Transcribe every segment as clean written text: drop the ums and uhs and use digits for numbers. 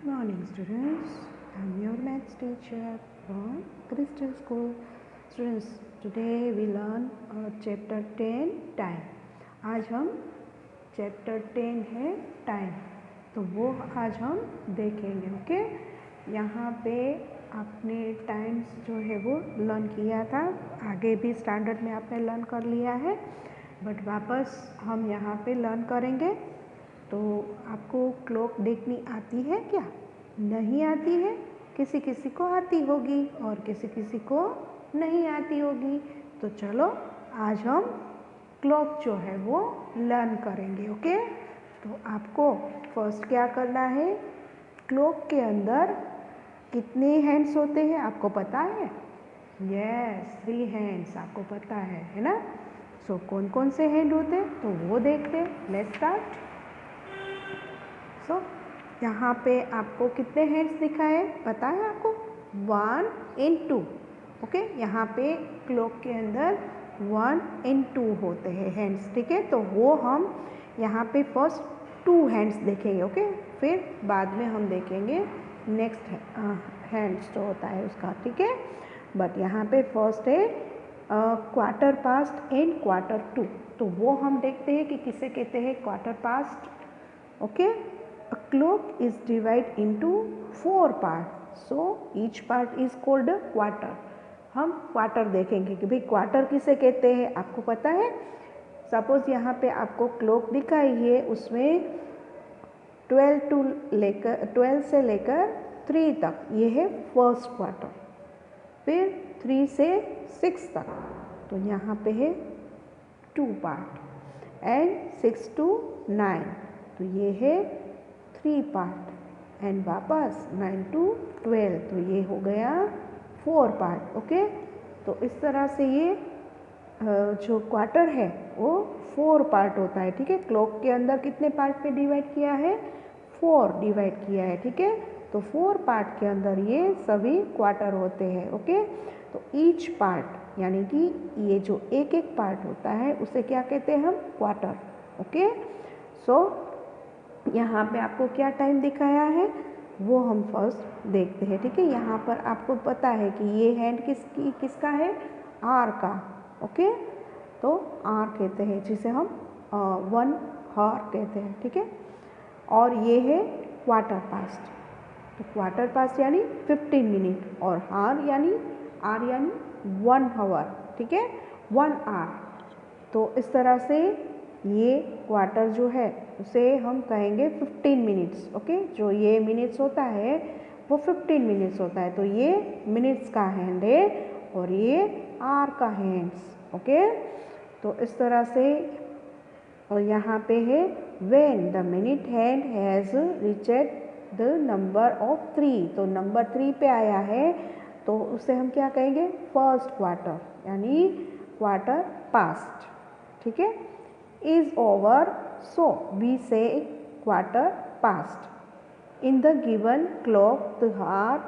Good morning students. I'm your maths teacher from Crystal School. Students, today we learn chapter 10 time. आज हम chapter 10 है time, तो वो आज हम देखेंगे. ओके, यहाँ पे आपने टाइम्स जो है वो लर्न किया था, आगे भी स्टैंडर्ड में आपने लर्न कर लिया है, बट वापस हम यहाँ पे लर्न करेंगे. तो आपको क्लॉक देखनी आती है क्या? नहीं आती है. किसी किसी को आती होगी और किसी किसी को नहीं आती होगी. तो चलो आज हम क्लॉक जो है वो लर्न करेंगे. ओके, तो आपको फर्स्ट क्या करना है, क्लॉक के अंदर कितने हैंड्स होते हैं आपको पता है? यस, 3 हैंड्स आपको पता है ना. सो कौन कौन से हैंड होते हैं तो वो देखते हैं. Let's start. सो यहाँ पे आपको कितने हैंड्स दिखाए पता है आपको? 1 and 2. ओके, यहाँ पे क्लॉक के अंदर 1 and 2 होते हैं हैंड्स. ठीक है, तो वो हम यहाँ पे फर्स्ट 2 हैंड्स देखेंगे. ओके, फिर बाद में हम देखेंगे नेक्स्ट हैंड्स जो होता है उसका. ठीक है, बट यहाँ पे फर्स्ट है क्वार्टर पास्ट एंड क्वार्टर 2. तो वो हम देखते हैं कि किसे कहते हैं quarter past. Okay, a clock is divided into 4 parts, so each part is called a quarter. हम क्वार्टर देखेंगे कि भाई क्वार्टर किसे कहते हैं आपको पता है. सपोज यहाँ पे आपको क्लॉक दिखाई है, उसमें 12 से लेकर 3 तक ये है फर्स्ट क्वार्टर. फिर 3 से 6 तक तो यहाँ पे है 2 पार्ट, एंड 6 to 9 तो ये है 3 पार्ट, एंड वापस 9 to 12 तो ये हो गया 4 पार्ट. ओके, तो इस तरह से ये जो क्वार्टर है वो 4 पार्ट होता है. ठीक है, क्लॉक के अंदर कितने पार्ट में डिवाइड किया है? 4 डिवाइड किया है. ठीक है, तो 4 पार्ट के अंदर ये सभी क्वार्टर होते हैं. ओके, तो ईच पार्ट यानी कि ये जो एक एक पार्ट होता है उसे क्या कहते हैं हम? क्वार्टर. ओके, सो यहाँ पे आपको क्या टाइम दिखाया है वो हम फर्स्ट देखते हैं. ठीक है, यहाँ पर आपको पता है कि ये हैंड किसका है? आर का. ओके, तो आर कहते हैं जिसे हम 1 हार कहते हैं. ठीक है, और ये है क्वार्टर पास्ट. तो क्वार्टर पास्ट यानी 15 मिनट, और हार यानी 1 हावर. ठीक है, 1 आवर. तो इस तरह से ये क्वार्टर जो है उसे हम कहेंगे 15 मिनट्स. ओके, जो ये मिनट्स होता है वो 15 मिनट्स होता है. तो ये मिनट्स का हैंड है और ये आर का हैंड्स. ओके, तो इस तरह से. और यहाँ पे है when the minute hand has reached the number of 3. तो नंबर 3 पे आया है तो उसे हम क्या कहेंगे? फर्स्ट क्वार्टर यानी क्वार्टर पास्ट. ठीक है, is over, so we say quarter past. In the given clock the hour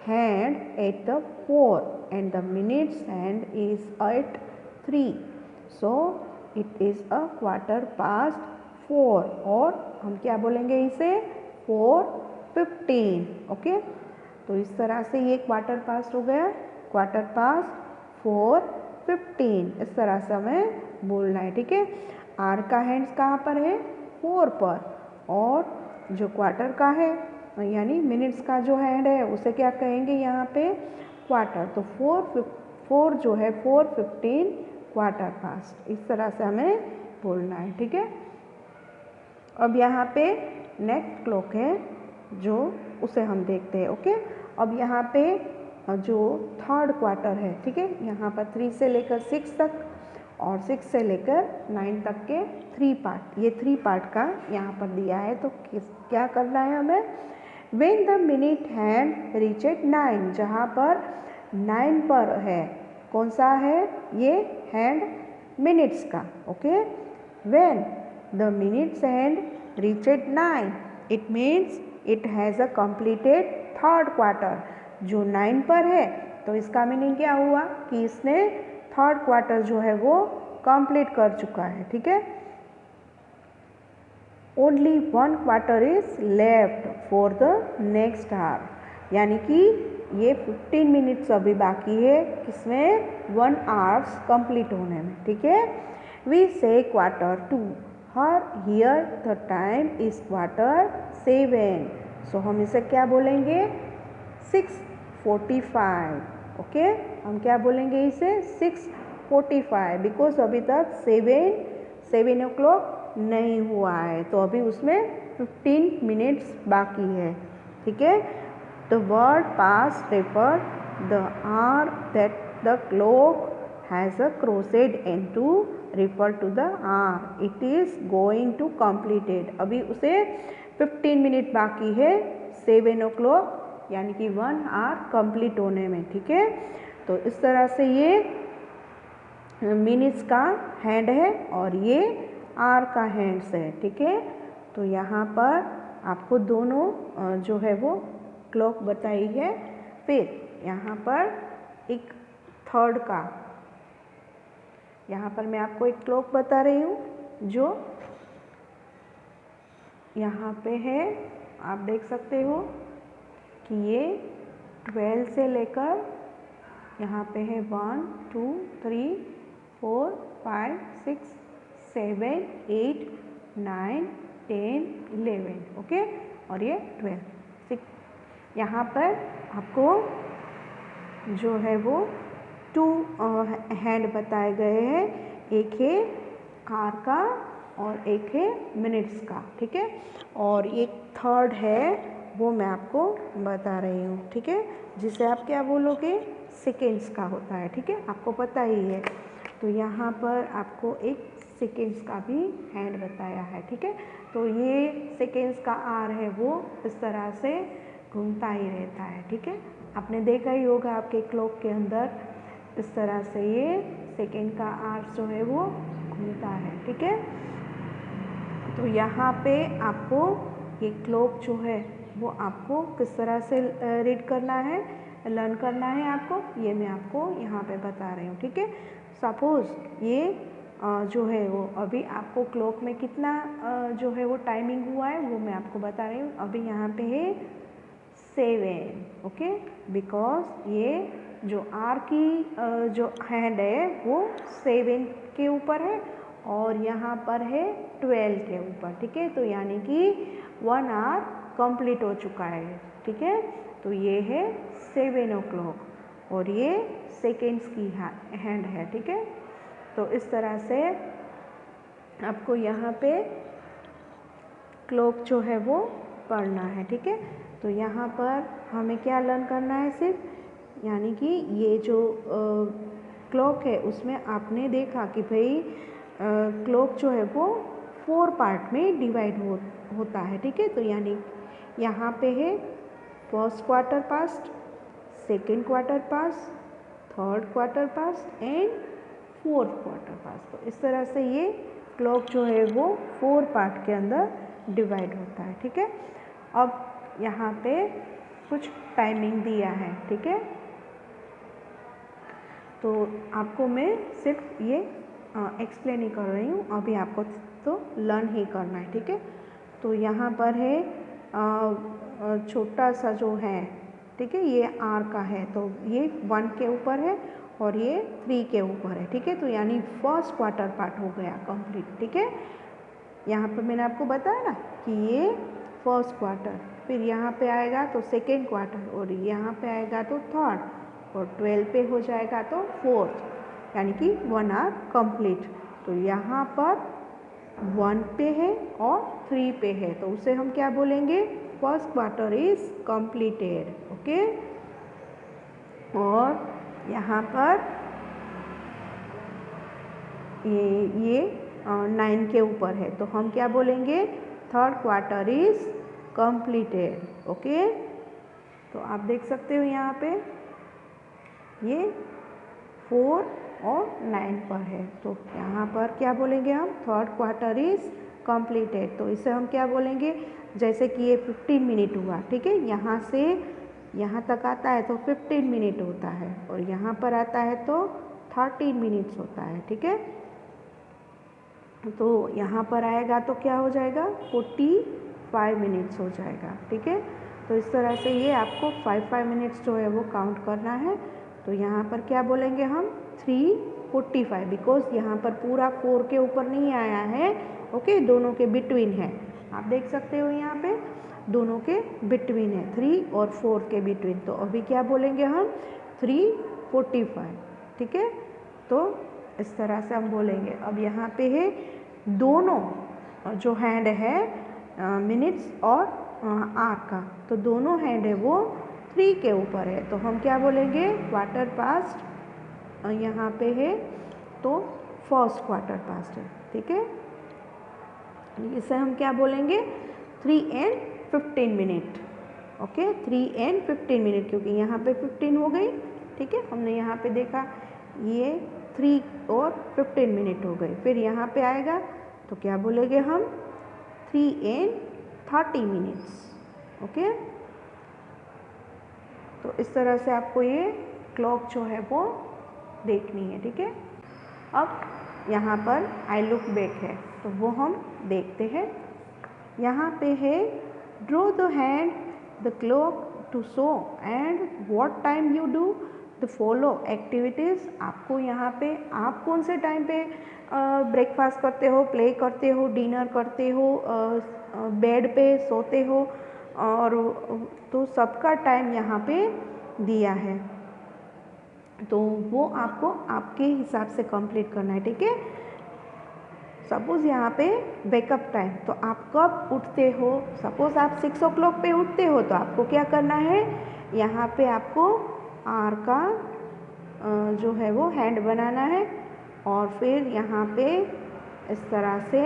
hand at the 4 and the minutes hand is at 3, so it is a quarter past 4, और हम क्या बोलेंगे इसे? 4:15. Okay, तो इस तरह से ये क्वार्टर पास्ट हो गया. क्वार्टर पास्ट 4:15 इस तरह से हमें बोलना है. ठीक है, आर का हैंड्स कहाँ पर है? 4 पर, और जो क्वार्टर का है यानी मिनट्स का जो हैंड है उसे क्या कहेंगे यहाँ पे? क्वार्टर. तो 4 जो है 4:15 क्वार्टर पास्ट. इस तरह से हमें बोलना है. ठीक है, अब यहाँ पे नेक्स्ट क्लॉक है जो उसे हम देखते हैं. ओके, अब यहाँ पे जो थर्ड क्वार्टर है. ठीक है, यहाँ पर 3 से लेकर 6 तक और 6 से लेकर 9 तक के 3 पार्ट. ये 3 पार्ट का यहाँ पर दिया है. तो क्या करना है हमें? When the minute hand reached 9, जहाँ पर 9 पर है. कौन सा है ये हैंड? मिनट्स का. Okay, when the minutes hand reached 9 it means it has a completed third quarter. जो 9 पर है तो इसका मीनिंग क्या हुआ कि इसने थर्ड क्वार्टर जो है वो कंप्लीट कर चुका है. ठीक है, only 1 quarter is left for the next hour, यानी कि ये 15 मिनट्स अभी बाकी है किसमें 1 आवर्स कंप्लीट होने में, ठीक है। We say quarter to, her here the time is quarter 7, so हम इसे क्या बोलेंगे 6:45, ओके। हम क्या बोलेंगे इसे 6:45, बिकॉज अभी तक 7 o'clock नहीं हुआ है, तो अभी उसमें 15 मिनट्स बाकी है, ठीक है। The word past refer the hour that the clock has a crossed and to refer to the hour it is going to completed, अभी उसे 15 मिनट बाकी है 7 o'clock यानी कि 1 आवर कंप्लीट होने में, ठीक है। तो इस तरह से ये मिनट्स का हैंड है और ये आवर का हैंड्स है, ठीक है। तो यहाँ पर आपको दोनों जो है वो क्लॉक बताई है। फिर यहाँ पर एक थर्ड का, यहाँ पर मैं आपको एक क्लॉक बता रही हूँ जो यहाँ पे है, आप देख सकते हो कि ये 12 से लेकर यहाँ पे है 1 2 3 4 5 6 7 8 9 10 11, ओके। और ये 12, यहाँ पर आपको जो है वो 2 हैंड बताए गए हैं, एक है आवर का और एक है मिनट्स का, ठीक है। और एक थर्ड है वो मैं आपको बता रही हूँ, ठीक है, जिसे आप क्या बोलोगे सेकेंड्स का होता है, ठीक है, आपको पता ही है। तो यहाँ पर आपको एक सेकेंड्स का भी हैंड बताया है, ठीक है। तो ये सेकेंड्स का आर है वो इस तरह से घूमता ही रहता है, ठीक है। आपने देखा ही होगा आपके क्लॉक के अंदर इस तरह से ये सेकेंड का आर जो है वो घूमता है, ठीक है। तो यहाँ पे आपको ये क्लॉक जो है वो आपको किस तरह से रीड करना है, लर्न करना है आपको, ये मैं आपको यहाँ पे बता रही हूँ, ठीक है। सपोज़ ये जो है वो अभी आपको क्लॉक में कितना जो है वो टाइमिंग हुआ है वो मैं आपको बता रही हूँ। अभी यहाँ पे है 7, ओके, बिकॉज ये जो आर की जो हैंड है वो 7 के ऊपर है और यहाँ पर है 12 के ऊपर, ठीक है। तो यानी कि 1 आवर कंप्लीट हो चुका है, ठीक है। तो ये है 7 o'clock और ये सेकेंड्स की हैंड है, ठीक है। तो इस तरह से आपको यहाँ पे क्लॉक जो है वो पढ़ना है, ठीक है। तो यहाँ पर हमें क्या लर्न करना है सिर्फ, यानी कि ये जो क्लॉक है उसमें आपने देखा कि भाई क्लॉक जो है वो 4 पार्ट में डिवाइड होता है, ठीक है। तो यानी यहाँ पे है first quarter past, second quarter past, third quarter past and fourth quarter past. तो इस तरह से ये क्लॉक जो है वो 4 पार्ट के अंदर डिवाइड होता है, ठीक है। अब यहाँ पे कुछ टाइमिंग दिया है, ठीक है। तो आपको मैं सिर्फ ये एक्सप्लेन ही कर रही हूँ, अभी आपको तो लर्न ही करना है, ठीक है। तो यहाँ पर है छोटा सा जो है, ठीक है, ये आर का है, तो ये 1 के ऊपर है और ये 3 के ऊपर है, ठीक है। तो यानी फर्स्ट क्वार्टर पार्ट हो गया कंप्लीट, ठीक है। यहाँ पर मैंने आपको बताया ना कि ये फर्स्ट क्वार्टर, फिर यहाँ पे आएगा तो सेकेंड क्वार्टर और यहाँ पे आएगा तो थर्ड और 12 पे हो जाएगा तो फोर्थ, यानी कि 1 आवर कंप्लीट। तो यहाँ पर 1 पे है और 3 पे है, तो उसे हम क्या बोलेंगे first quarter is completed, okay. और यहाँ पर ये 9 के ऊपर है, तो हम क्या बोलेंगे third quarter is completed, okay. तो आप देख सकते हो यहाँ पे ये 4 और 9 पर है, तो यहाँ पर क्या बोलेंगे हम थर्ड क्वार्टर इज कंप्लीटेड। तो इसे हम क्या बोलेंगे, जैसे कि ये 15 मिनट हुआ, ठीक है, यहाँ से यहाँ तक आता है तो 15 मिनट होता है और यहाँ पर आता है तो 30 मिनट्स होता है, ठीक है। तो यहाँ पर आएगा तो क्या हो जाएगा 45 मिनट्स हो जाएगा। ठीक है, तो इस तरह से ये आपको 5 मिनट्स जो है वो काउंट करना है। तो यहाँ पर क्या बोलेंगे हम 3:45, बिकॉज यहाँ पर पूरा 4 के ऊपर नहीं आया है। ओके, दोनों के बिटवीन है, आप देख सकते हो यहाँ पे दोनों के बिटवीन है, 3 और 4 के बिटवीन। तो अभी क्या बोलेंगे हम 3:45। ठीक है, तो इस तरह से हम बोलेंगे। अब यहाँ पे है दोनों जो हैंड है मिनट्स और आवर का, तो दोनों हैंड है वो 3 के ऊपर है, तो हम क्या बोलेंगे क्वार्टर पास्ट यहाँ पे है तो फर्स्ट क्वार्टर पास्ट है। ठीक है, इसे हम क्या बोलेंगे 3:15 मिनट। ओके, 3:15 क्योंकि यहाँ पे 15 हो गई। ठीक है, हमने यहाँ पे देखा ये 3 और 15 मिनट हो गए। फिर यहाँ पे आएगा तो क्या बोलेंगे हम 3:30 मिनट्स। ओके, तो इस तरह से आपको ये क्लॉक जो है वो देखनी है। ठीक है, अब यहाँ पर आई लुक बैक है, तो वो हम देखते हैं। यहाँ पे है draw the hand the clock to show and what time you do the follow activities. आपको यहाँ पे आप कौन से टाइम पे ब्रेकफास्ट करते हो, प्ले करते हो, डिनर करते हो, बेड पे सोते हो, और तो सबका टाइम यहाँ पे दिया है, तो वो आपको आपके हिसाब से कंप्लीट करना है। ठीक है, सपोज़ यहाँ पे वेकअप टाइम, तो आप कब उठते हो, सपोज़ आप 6 o'clock पे उठते हो, तो आपको क्या करना है यहाँ पे आपको आर का जो है वो हैंड बनाना है, और फिर यहाँ पे इस तरह से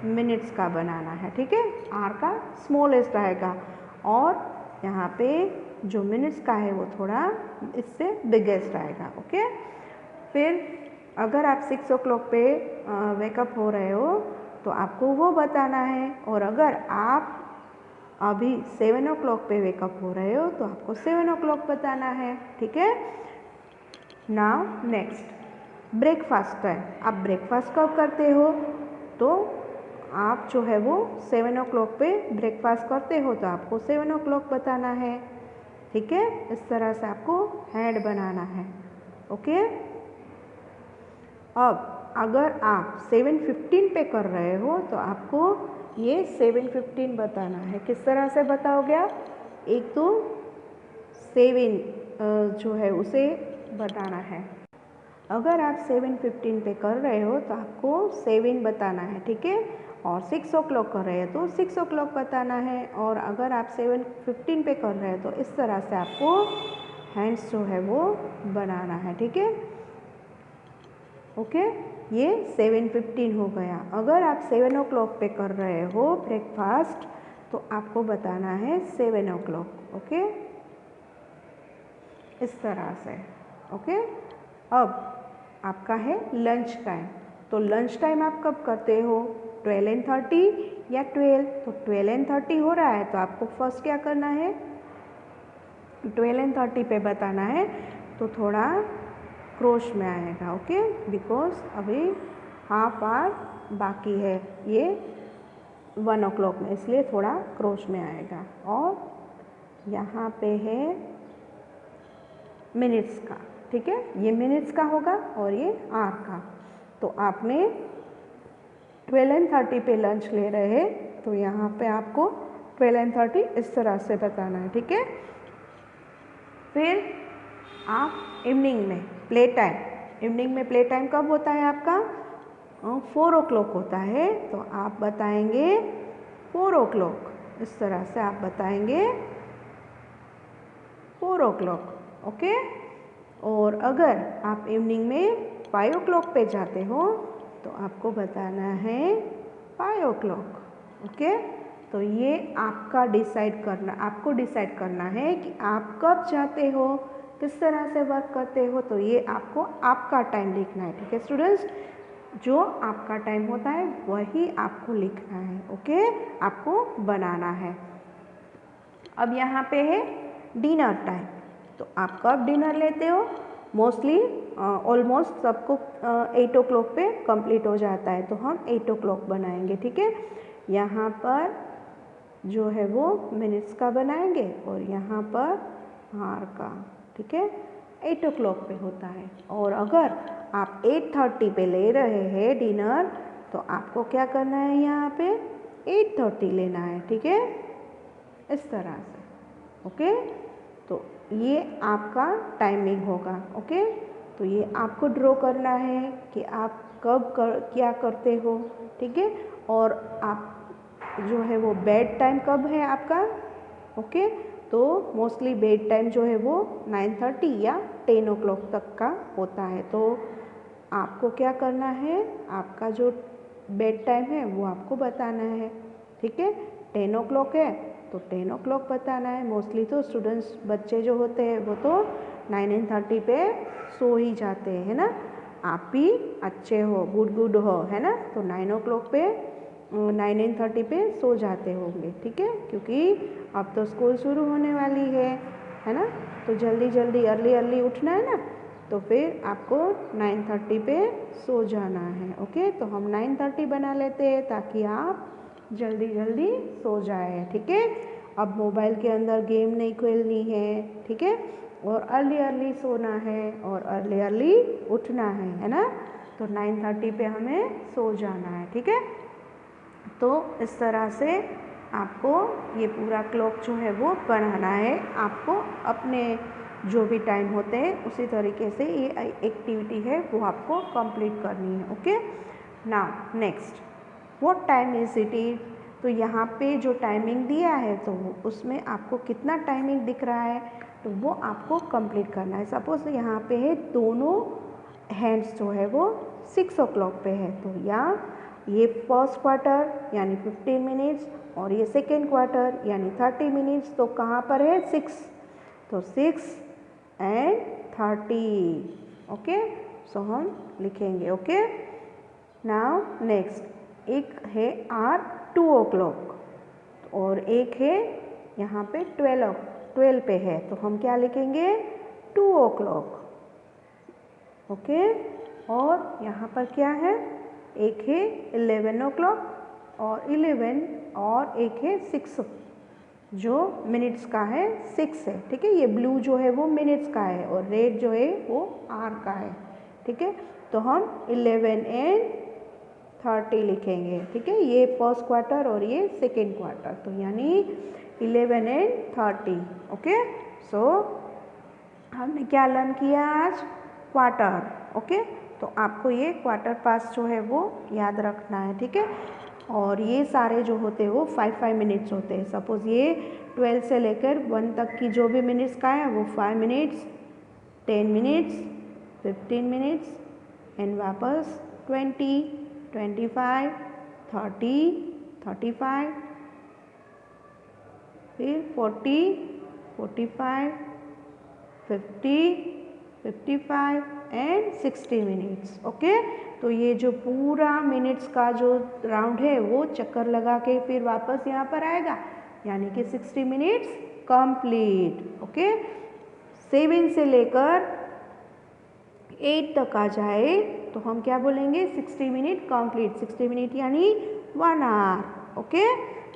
मिनट्स का बनाना है। ठीक है, आर का स्मॉलेस्ट आएगा और यहाँ पे जो मिनट्स का है वो थोड़ा इससे बिगेस्ट आएगा। ओके, फिर अगर आप 6 o'clock पे वेकअप हो रहे हो तो आपको वो बताना है, और अगर आप अभी 7 o'clock पे वेकअप हो रहे हो तो आपको 7 o'clock बताना है। ठीक है, नाउ नेक्स्ट ब्रेकफास्ट टाइम। आप ब्रेकफास्ट कब करते हो, तो आप जो है वो 7 o'clock पे ब्रेकफास्ट करते हो तो आपको 7 o'clock बताना है। ठीक है, इस तरह से आपको हैंड बनाना है। ओके, अब अगर आप 7:15 पे कर रहे हो तो आपको ये 7:15 बताना है। किस तरह से बताओगे आप, एक तो 7 जो है उसे बताना है। अगर आप 7:15 पे कर रहे हो तो आपको 7 बताना है। ठीक है, और 6 o'clock कर रहे हैं तो 6 o'clock बताना है, और अगर आप 7:15 पे कर रहे हैं तो इस तरह से आपको हैंड्स जो है वो बनाना है। ठीक है, ओके, ये 7:15 हो गया। अगर आप 7 o'clock पे कर रहे हो ब्रेकफास्ट तो आपको बताना है 7 o'clock। ओके, इस तरह से। ओके, अब आपका है लंच टाइम, तो लंच टाइम आप कब करते हो 12:30 या 12, तो 12:30 हो रहा है तो आपको फर्स्ट क्या करना है 12:30 पे बताना है, तो थोड़ा क्रोश में आएगा। ओके, बिकॉज अभी हाफ आवर बाकी है ये 1 o'clock में, इसलिए थोड़ा क्रोश में आएगा। और यहाँ पे है मिनट्स का। ठीक है, ये मिनट्स का होगा और ये आवर का। तो आपने 12:30 पे लंच ले रहे हैं तो यहाँ पे आपको 12:30 इस तरह से बताना है। ठीक है, फिर आप इवनिंग में प्ले टाइम, इवनिंग में प्ले टाइम कब होता है आपका 4 o'clock होता है, तो आप बताएंगे 4 o'clock, इस तरह से आप बताएंगे 4 o'clock। ओके, और अगर आप इवनिंग में 5 o'clock पे जाते हो तो आपको बताना है 5 o'clock। ओके, तो ये आपका आपको डिसाइड करना है कि आप कब जाते हो, किस तरह से वर्क करते हो, तो ये आपको आपका टाइम लिखना है। ठीक है स्टूडेंट्स, जो आपका टाइम होता है वही आपको लिखना है। ओके, आपको बनाना है। अब यहाँ पे है डिनर टाइम, तो आप कब डिनर लेते हो मोस्टली ऑलमोस्ट सबको 8 o'clock पे कंप्लीट हो जाता है, तो हम 8 o'clock बनाएंगे, ठीक है। यहाँ पर जो है वो मिनट्स का बनाएंगे और यहाँ पर हार का, ठीक है। 8 o'clock पे होता है। और अगर आप 8:30 पे ले रहे हैं डिनर, तो आपको क्या करना है, यहाँ पे 8:30 लेना है, ठीक है, इस तरह से, ओके। तो ये आपका टाइमिंग होगा, ओके। तो ये आपको ड्रॉ करना है कि आप कब क्या करते हो, ठीक है। और आप जो है वो बेड टाइम कब है आपका, ओके। तो मोस्टली बेड टाइम जो है वो 9:30 या 10 o'clock तक का होता है। तो आपको क्या करना है, आपका जो बेड टाइम है वो आपको बताना है, ठीक है। 10 o'clock है तो 10 o'clock बताना है। मोस्टली तो स्टूडेंट्स बच्चे जो होते हैं वो तो 9:30 पे सो ही जाते हैं, है ना। आप भी अच्छे हो, गुड हो, है ना। तो 9 o'clock पे 9:30 पे सो जाते होंगे, ठीक है, क्योंकि अब तो स्कूल शुरू होने वाली है ना। तो जल्दी जल्दी अर्ली उठना है ना, तो फिर आपको 9:30 पे सो जाना है, ओके। तो हम 9:30 बना लेते हैं ताकि आप जल्दी जल्दी सो जाए, ठीक है। अब मोबाइल के अंदर गेम नहीं खेलनी है, ठीक है, और अर्ली सोना है और अर्ली उठना है ना। तो 9:30 पे हमें सो जाना है, ठीक है। तो इस तरह से आपको ये पूरा क्लॉक जो है वो बनाना है। आपको अपने जो भी टाइम होते हैं उसी तरीके से ये एक्टिविटी है वो आपको कंप्लीट करनी है, okay. Now next, what time is it. तो यहाँ पे जो टाइमिंग दिया है तो उसमें आपको कितना टाइमिंग दिख रहा है, तो वो आपको कंप्लीट करना है। सपोज यहाँ पे है दोनों हैंड्स जो है वो 6 o'clock पे है, तो यहाँ ये फर्स्ट क्वार्टर यानी 15 मिनट्स और ये सेकेंड क्वार्टर यानी 30 मिनट्स। तो कहाँ पर है 6, तो 6 and 30, ओके। सो हम लिखेंगे, ओके। नाउ नेक्स्ट, एक है आर 2 o'clock और एक है यहाँ पे 12 पे है, तो हम क्या लिखेंगे 2 o'clock, ओके। और यहाँ पर क्या है, एक है 11 o'clock और 11 और एक है 6 जो मिनट्स का है, 6 है, ठीक है। ये ब्लू जो है वो मिनट्स का है और रेड जो है वो आर का है, ठीक है। तो हम 11 and 30 लिखेंगे, ठीक है। ये फर्स्ट क्वार्टर और ये सेकेंड क्वार्टर, तो यानी 11 and 30, ओके। सो हमने क्या लर्न किया आज, क्वार्टर, ओके। तो आपको ये क्वार्टर पास जो है वो याद रखना है, ठीक है। और ये सारे जो होते हैं वो 5 मिनट्स होते हैं। सपोज़ ये 12 से लेकर 1 तक की जो भी मिनट्स का है वो 5 मिनट्स, 10 मिनट्स, 15 मिनट्स एंड वापस 20, 25, 30, 35, फिर 40, 45, 50, 55 एंड 60 मिनट्स, ओके। तो ये जो पूरा मिनट्स का जो राउंड है वो चक्कर लगा के फिर वापस यहाँ पर आएगा, यानी कि 60 मिनट्स कंप्लीट, ओके। 7 से लेकर 8 तक आ जाए तो हम क्या बोलेंगे 60 मिनट कंप्लीट, 60 मिनट यानी 1 hour, ओके।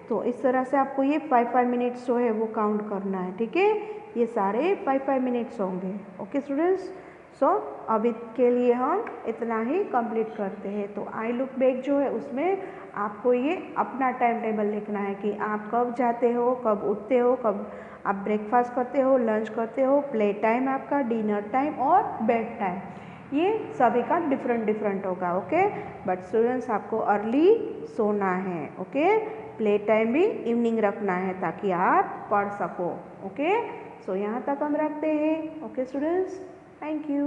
तो इस तरह से आपको ये 5 मिनट्स जो है वो काउंट करना है, ठीक है। ये सारे 5 मिनट्स होंगे, ओके स्टूडेंट्स। सो अभी के लिए हम इतना ही कंप्लीट करते हैं। तो आई लुक बैक जो है उसमें आपको ये अपना टाइम टेबल लिखना है कि आप कब जाते हो, कब उठते हो, कब आप ब्रेकफास्ट करते हो, लंच करते हो, प्ले टाइम आपका, डिनर टाइम और बेड टाइम, ये सभी का डिफरेंट होगा, ओके। बट स्टूडेंट्स आपको अर्ली सोना है, ओके। प्ले टाइम भी इवनिंग रखना है ताकि आप पढ़ सको, ओके। सो यहाँ तक हम रखते हैं, ओके स्टूडेंट्स, थैंक यू।